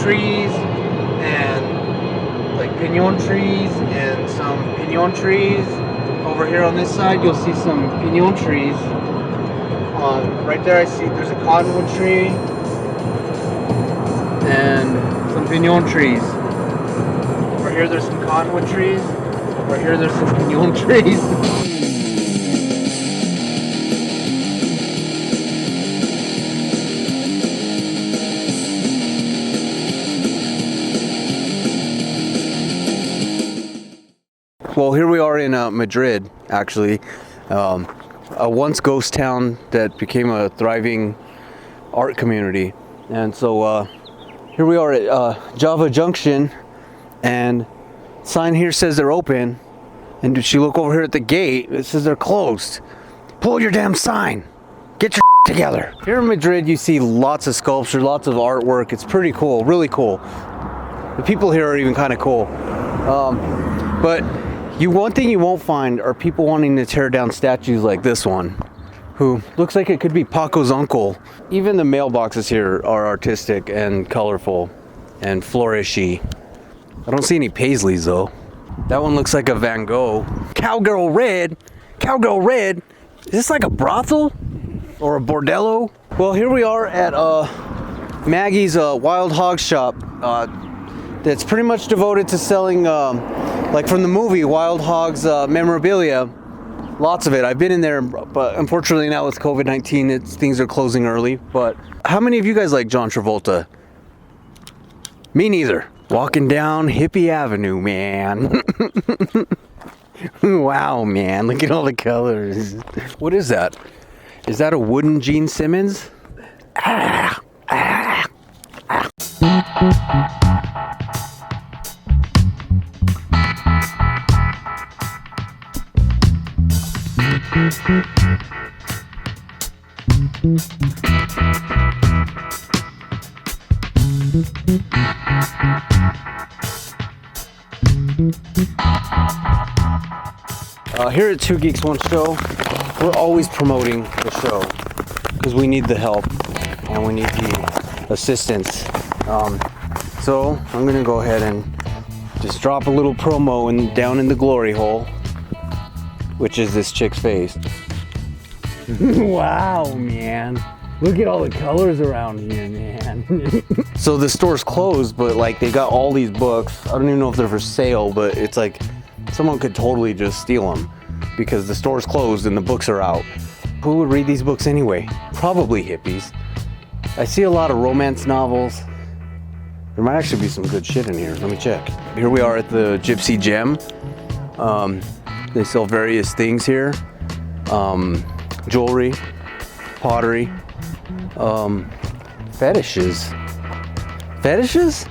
trees and like pinon trees and some pinon trees. Over here on this side, you'll see some pinon trees. Right there, I see there's a cottonwood tree and some pinon trees. Over here, there's some cottonwood trees. Over here, there's some pinon trees. Well, here we are in Madrid, actually, a once ghost town that became a thriving art community. And so here we are at Java Junction, and sign here says they're open. And did you look over here at the gate? It says they're closed. Pull your damn sign. Get your together. Here in Madrid, you see lots of sculpture, lots of artwork. It's pretty cool, really cool. The people here are even kind of cool. But one thing you won't find are people wanting to tear down statues like this one, who looks like it could be Paco's uncle. Even the mailboxes here are artistic and colorful and flourishy. I don't see any Paisleys though. That one looks like a Van Gogh. Cowgirl Red. Cowgirl Red. Is this like a brothel or a bordello? Well, here we are at Maggie's Wild Hog Shop. That's pretty much devoted to selling, like from the movie, Wild Hogs memorabilia. Lots of it. I've been in there, but unfortunately now with COVID-19, things are closing early. But how many of you guys like John Travolta? Me neither. Walking down Hippie Avenue, man. Wow, man. Look at all the colors. What is that? Is that a wooden Gene Simmons? Here at Two Geeks One Show, we're always promoting the show because we need the help and we need the assistance. So I'm gonna go ahead and just drop a little promo down in the glory hole, which is this chick's face. Wow, man. Look at all the colors around here, man. So the store's closed, but like they got all these books. I don't even know if they're for sale, but it's like someone could totally just steal them because the store's closed and the books are out. Who would read these books anyway? Probably hippies. I see a lot of romance novels. There might actually be some good shit in here. Let me check. Here we are at the Gypsy Gem. They sell various things here. Jewelry, pottery, fetishes. Fetishes?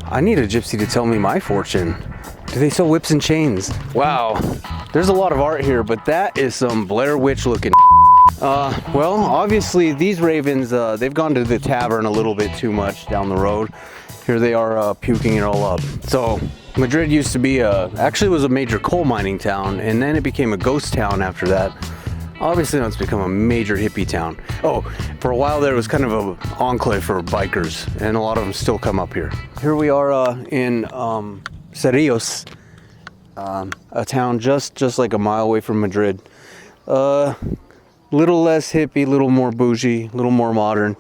I need a gypsy to tell me my fortune. Do they sell whips and chains? Wow, there's a lot of art here, but that is some Blair Witch looking. Well, obviously these ravens, they've gone to the tavern a little bit too much down the road. Here they are puking it all up. So Madrid used to be actually was a major coal mining town, and then it became a ghost town after that. Obviously now it's become a major hippie town. Oh, for a while there was kind of an enclave for bikers, and a lot of them still come up here. Here we are in Cerrillos, a town just like a mile away from Madrid. Little less hippie, little more bougie, little more modern,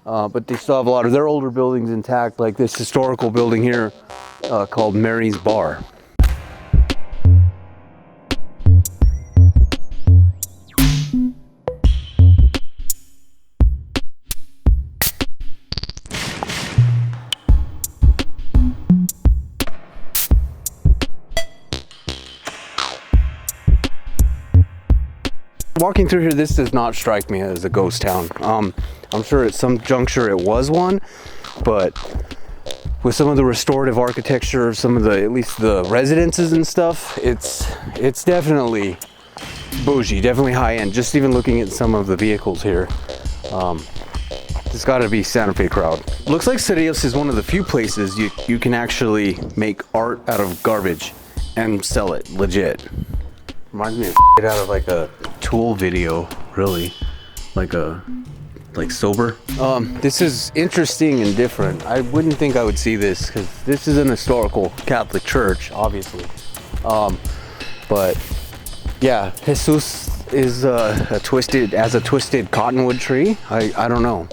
but they still have a lot of their older buildings intact, like this historical building here called Mary's Bar. Walking through here, this does not strike me as a ghost town. I'm sure at some juncture it was one, but with some of the restorative architecture, some of the, at least the residences and stuff, it's definitely bougie, definitely high end. Just even looking at some of the vehicles here, it's got to be Santa Fe crowd. Looks like Cerrillos is one of the few places you can actually make art out of garbage and sell it legit. Reminds me of out of like a Tool video, really, like like sober. This is interesting and different. I wouldn't think I would see this because this is an historical Catholic church, obviously. But yeah, Jesus is a twisted cottonwood tree. I don't know.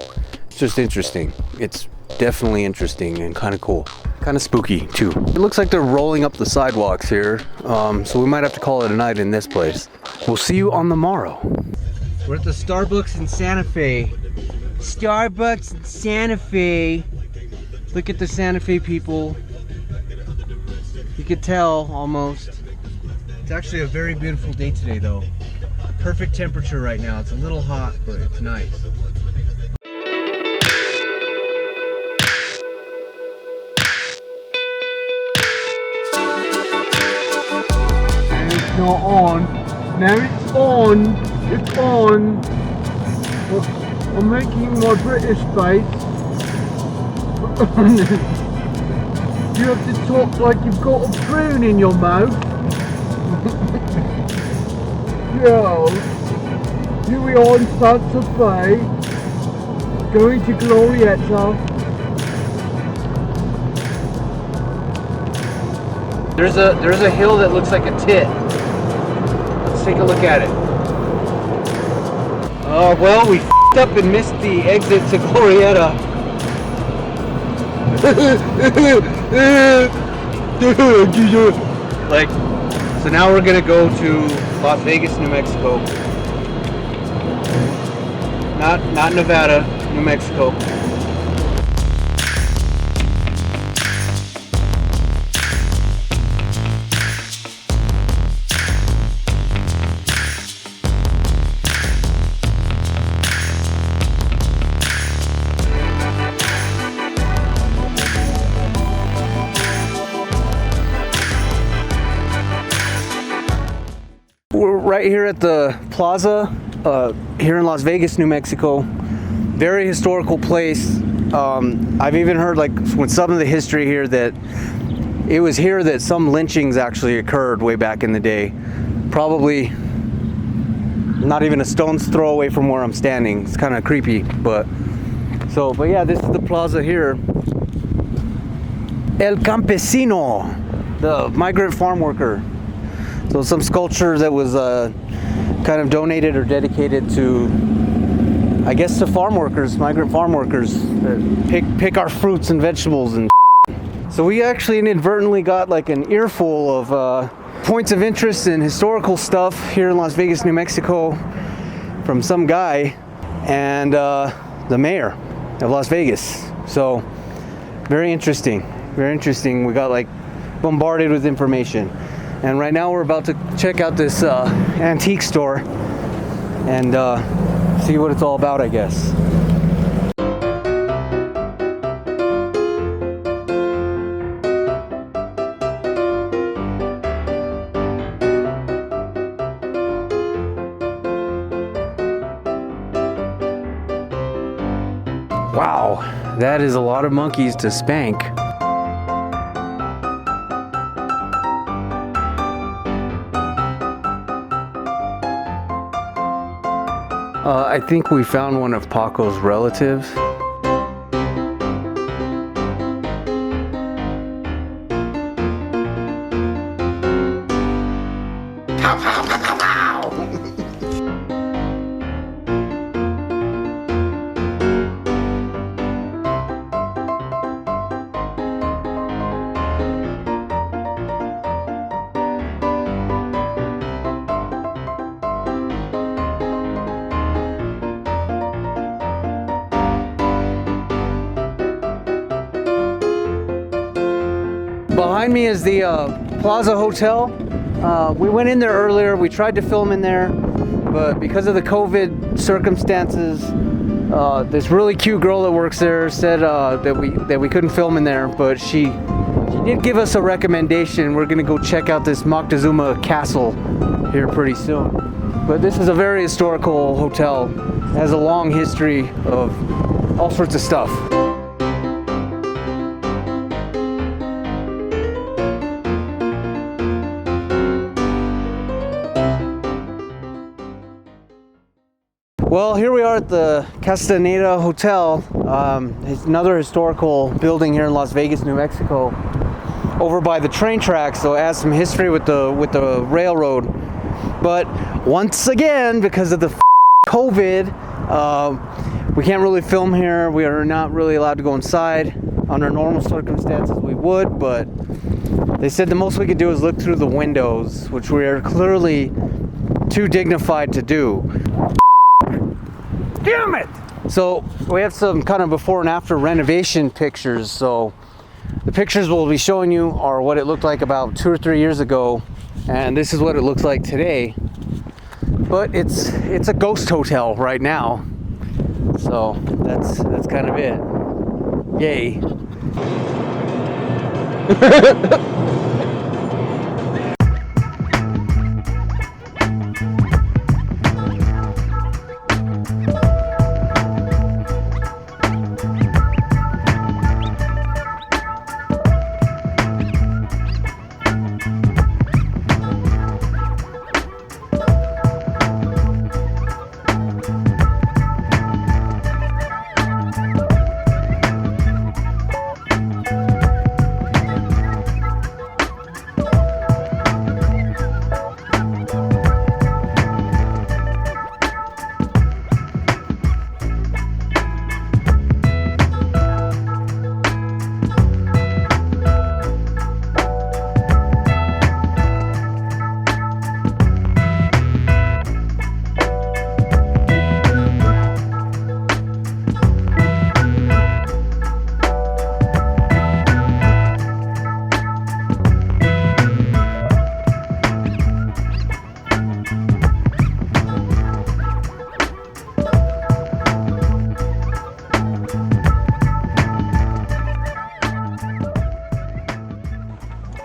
It's just interesting. It's definitely interesting and kind of cool. Kind of spooky too. It looks like they're rolling up the sidewalks here. So we might have to call it a night in this place. We'll see you on the morrow. We're at the Starbucks in Santa Fe. Starbucks in Santa Fe. Look at the Santa Fe people. You could tell almost. It's actually a very beautiful day today though. Perfect temperature right now. It's a little hot, but it's nice. And it's not on. Now it's on. It's on. I'm making my British face. You have to talk like you've got a prune in your mouth. Yeah. Here we are in Santa Fe. Going to Glorietta. There's a hill that looks like a tit. Let's take a look at it. Well, we f***ed up and missed the exit to Glorietta. Like, so now we're gonna go to Las Vegas, New Mexico. Not Nevada, New Mexico. We're right here at the Plaza, here in Las Vegas, New Mexico. Very historical place. I've even heard, like, with some of the history here, that it was here that some lynchings actually occurred way back in the day. Probably not even a stone's throw away from where I'm standing. It's kind of creepy, but yeah, this is the plaza here. El Campesino, the migrant farm worker. So some sculpture that was kind of donated or dedicated to, I guess, to farm workers, migrant farm workers that pick our fruits and vegetables and. So we actually inadvertently got like an earful of points of interest and historical stuff here in Las Vegas, New Mexico, from some guy and the mayor of Las Vegas. So very interesting, very interesting. We got like bombarded with information. And right now we're about to check out this antique store and see what it's all about, I guess. Wow, that is a lot of monkeys to spank. I think we found one of Paco's relatives. Behind me is the Plaza Hotel. We went in there earlier. We tried to film in there, but because of the COVID circumstances, this really cute girl that works there said that we couldn't film in there. But she did give us a recommendation. We're gonna go check out this Moctezuma Castle here pretty soon. But this is a very historical hotel. It has a long history of all sorts of stuff. Well, here we are at the Anita Hotel. It's another historical building here in Las Vegas, New Mexico, over by the train tracks. So it has some history with the railroad. But once again, because of the COVID, we can't really film here. We are not really allowed to go inside. Under normal circumstances, we would, but they said the most we could do is look through the windows, which we are clearly too dignified to do. Damn it! So we have some kind of before and after renovation pictures. So the pictures we'll be showing you are what it looked like about 2 or 3 years ago, and this is what it looks like today. But it's a ghost hotel right now. So that's kind of it. Yay.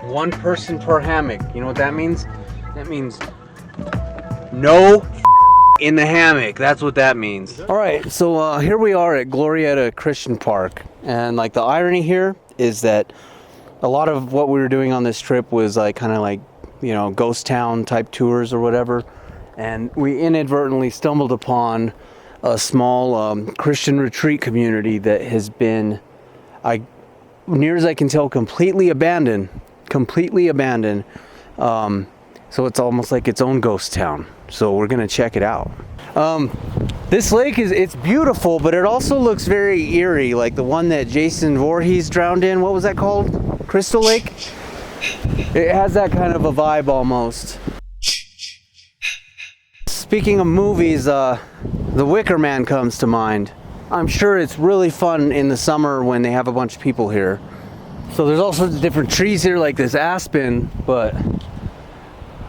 One person per hammock. You know what that means? That means no in the hammock. That's what that means. All right, so here we are at Glorietta Christian Park, and like the irony here is that a lot of what we were doing on this trip was like kind of like, you know, ghost town type tours or whatever, and we inadvertently stumbled upon a small Christian retreat community that has been, near as I can tell, completely abandoned. So it's almost like its own ghost town. So we're gonna check it out. This lake it's beautiful, but it also looks very eerie, like the one that Jason Voorhees drowned in. What was that called? Crystal Lake? It has that kind of a vibe almost. Speaking of movies, The Wicker Man comes to mind. I'm sure it's really fun in the summer when they have a bunch of people here. So there's all sorts of different trees here, like this aspen, but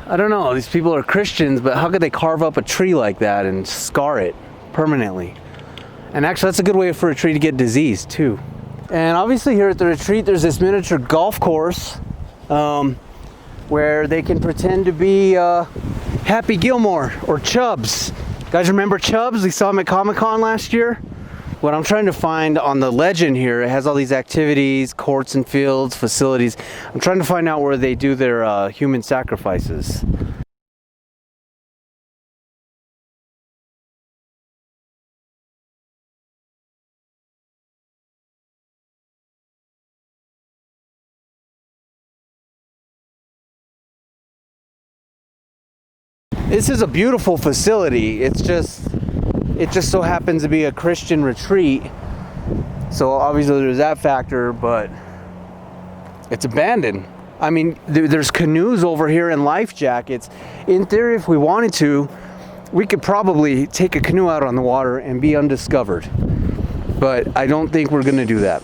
I don't know, these people are Christians, but how could they carve up a tree like that and scar it permanently? And actually, that's a good way for a tree to get disease too. And obviously here at the retreat, there's this miniature golf course where they can pretend to be Happy Gilmore or Chubbs. Guys, remember Chubbs? We saw him at Comic-Con last year. What I'm trying to find on the legend here, it has all these activities, courts and fields, facilities. I'm trying to find out where they do their human sacrifices. This is a beautiful facility. It just so happens to be a Christian retreat. So obviously there's that factor, but it's abandoned. I mean, there's canoes over here and life jackets. In theory, if we wanted to, we could probably take a canoe out on the water and be undiscovered. But I don't think we're gonna do that.